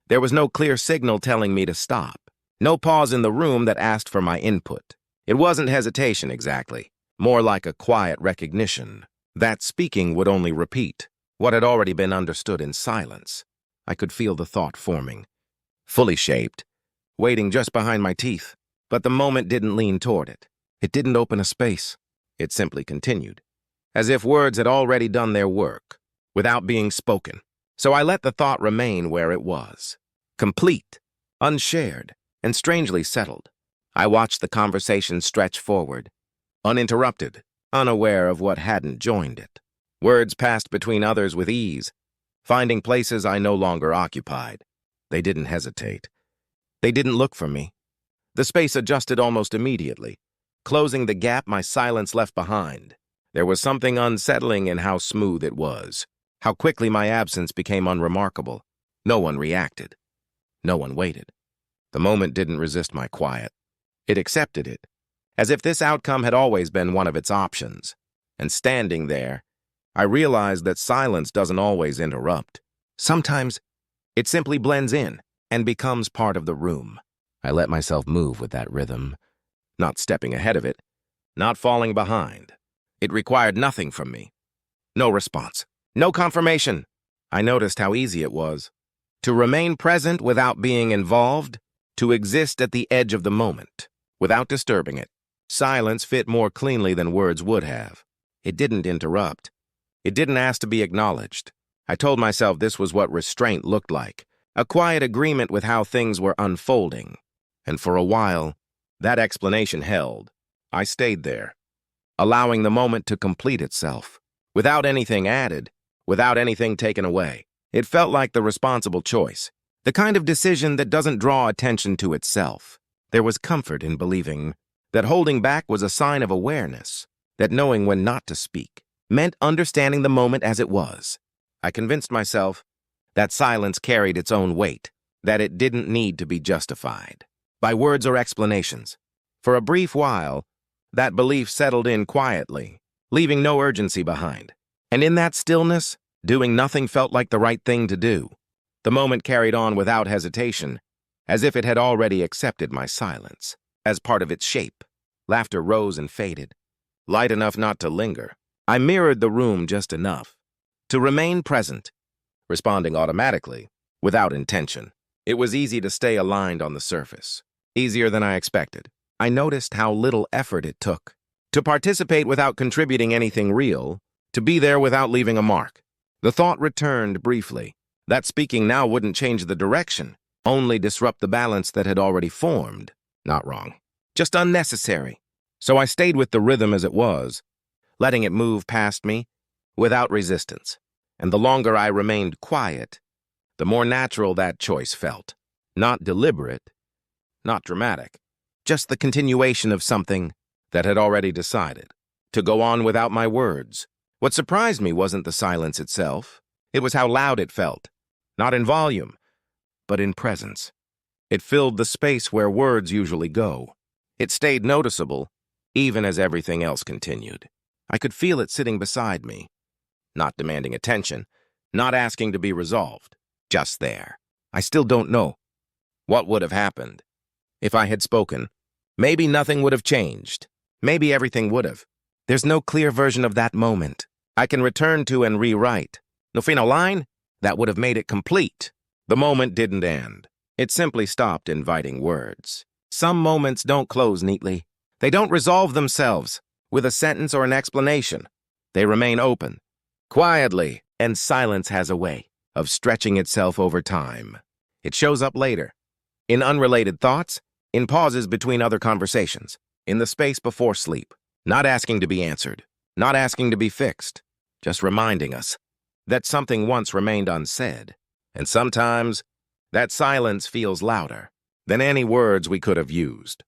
There was no clear signal telling me to stop. No pause in the room that asked for my input. It wasn't hesitation exactly, more like a quiet recognition that speaking would only repeat what had already been understood in silence. I could feel the thought forming, fully shaped, waiting just behind my teeth. But the moment didn't lean toward it. It didn't open a space. It simply continued, as if words had already done their work, without being spoken. So I let the thought remain where it was, complete, unshared, and strangely settled. I watched the conversation stretch forward, uninterrupted, unaware of what hadn't joined it. Words passed between others with ease, finding places I no longer occupied. They didn't hesitate. They didn't look for me. The space adjusted almost immediately, closing the gap my silence left behind. There was something unsettling in how smooth it was, how quickly my absence became unremarkable. No one reacted. No one waited. The moment didn't resist my quiet. It accepted it, as if this outcome had always been one of its options. And standing there, I realized that silence doesn't always interrupt. Sometimes, it simply blends in and becomes part of the room. I let myself move with that rhythm, not stepping ahead of it, not falling behind. It required nothing from me. No response, no confirmation. I noticed how easy it was to remain present without being involved, to exist at the edge of the moment, without disturbing it. Silence fit more cleanly than words would have. It didn't interrupt. It didn't ask to be acknowledged. I told myself this was what restraint looked like, a quiet agreement with how things were unfolding. And for a while, that explanation held. I stayed there, allowing the moment to complete itself, without anything added, without anything taken away. It felt like the responsible choice, the kind of decision that doesn't draw attention to itself. There was comfort in believing that holding back was a sign of awareness, that knowing when not to speak meant understanding the moment as it was. I convinced myself that silence carried its own weight, that it didn't need to be justified by words or explanations. For a brief while, that belief settled in quietly, leaving no urgency behind. And in that stillness, doing nothing felt like the right thing to do. The moment carried on without hesitation, as if it had already accepted my silence as part of its shape. Laughter rose and faded, light enough not to linger. I mirrored the room just enough to remain present, responding automatically, without intention. It was easy to stay aligned on the surface, easier than I expected. I noticed how little effort it took to participate without contributing anything real, to be there without leaving a mark. The thought returned briefly, that speaking now wouldn't change the direction, only disrupt the balance that had already formed. Not wrong, just unnecessary. So I stayed with the rhythm as it was, letting it move past me without resistance. And the longer I remained quiet, the more natural that choice felt. Not deliberate, not dramatic, just the continuation of something that had already decided to go on without my words. What surprised me wasn't the silence itself. It was how loud it felt, not in volume, but in presence. It filled the space where words usually go. It stayed noticeable, even as everything else continued. I could feel it sitting beside me, not demanding attention, not asking to be resolved, just there. I still don't know what would have happened if I had spoken. Maybe nothing would have changed. Maybe everything would have. There's no clear version of that moment I can return to and rewrite. No final line that would have made it complete. The moment didn't end. It simply stopped inviting words. Some moments don't close neatly. They don't resolve themselves with a sentence or an explanation. They remain open, quietly, and silence has a way of stretching itself over time. It shows up later, in unrelated thoughts, in pauses between other conversations, in the space before sleep, not asking to be answered, not asking to be fixed, just reminding us that something once remained unsaid. And sometimes, that silence feels louder than any words we could have used.